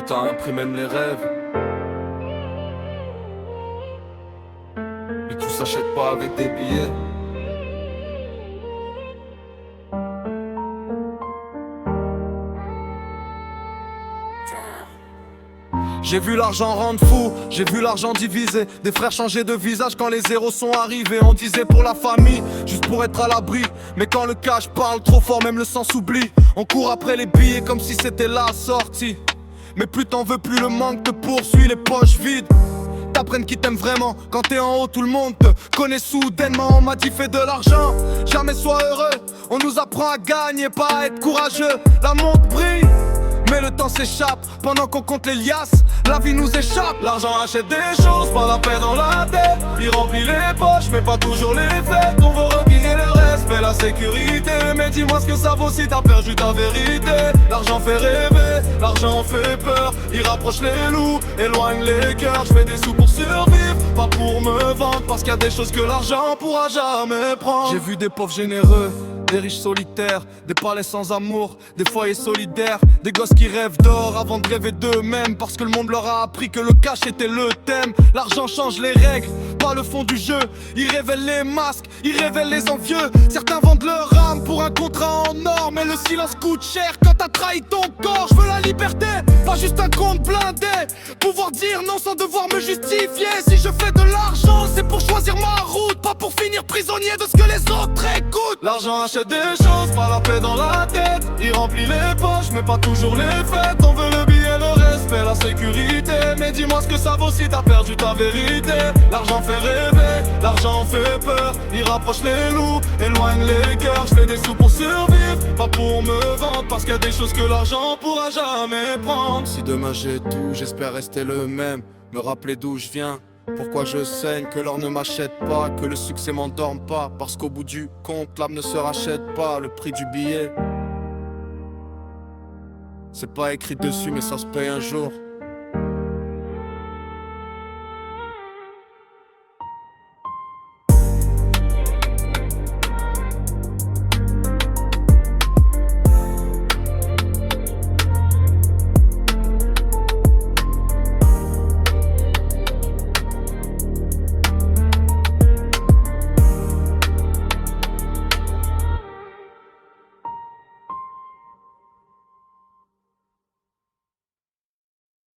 temps un prix même les rêves. Mais tout s'achète pas avec des billets. J'ai vu l'argent rendre fou, j'ai vu l'argent diviser. Des frères changer de visage quand les zéros sont arrivés. On disait pour la famille, juste pour être à l'abri. Mais quand le cash parle trop fort, même le sang s'oublie. On court après les billets comme si c'était la sortie. Mais plus t'en veux, plus le manque te poursuit, les poches vides. T'apprennes qui t'aime vraiment, quand t'es en haut tout le monde te connaît soudainement. On m'a dit fais de l'argent, jamais sois heureux. On nous apprend à gagner, pas à être courageux. La montre brille, mais le temps s'échappe pendant qu'on compte les liasses. La vie nous échappe. L'argent achète des choses, pas la paix dans la tête. Il remplit les poches, mais pas toujours les fêtes. On veut regagner le respect, la sécurité. Mais dis-moi ce que ça vaut si t'as perdu ta vérité. L'argent fait rêver, l'argent fait peur. Il rapproche les loups, éloigne les cœurs. Je fais des sous pour survivre, pas pour me vendre. Parce qu'il y a des choses que l'argent pourra jamais prendre. J'ai vu des pauvres généreux, des riches solitaires, des palais sans amour, des foyers solidaires, des gosses qui rêvent d'or avant de rêver d'eux-mêmes. Parce que le monde leur a appris que le cash était le thème. L'argent change les règles, pas le fond du jeu. Il révèle les masques, il révèle les envieux. Certains vendent leur âme pour un contrat en or. Mais le silence coûte cher quand t'as trahi ton corps. Je veux la liberté, pas juste un compte blindé. Pouvoir dire non sans devoir me justifier. Si je fais de l'argent, c'est pour choisir ma route, pas pour finir prisonnier de ce que les autres écoutent. L'argent achète des choses, pas la paix dans la tête. Il remplit les poches, mais pas toujours les fêtes. On veut le billet, le respect, la sécurité. Mais dis-moi ce que ça vaut si t'as perdu ta vérité. L'argent fait rêver, l'argent fait peur. Il rapproche les loups, éloigne les cœurs. Je fais des sous pour survivre, pas pour me vendre. Parce qu'il y a des choses que l'argent pourra jamais prendre. Si demain j'ai tout, j'espère rester le même. Me rappeler d'où je viens, pourquoi je saigne, que l'or ne m'achète pas, que le succès m'endorme pas. Parce qu'au bout du compte, l'âme ne se rachète pas. Le prix du billet, c'est pas écrit dessus mais ça se paye un jour.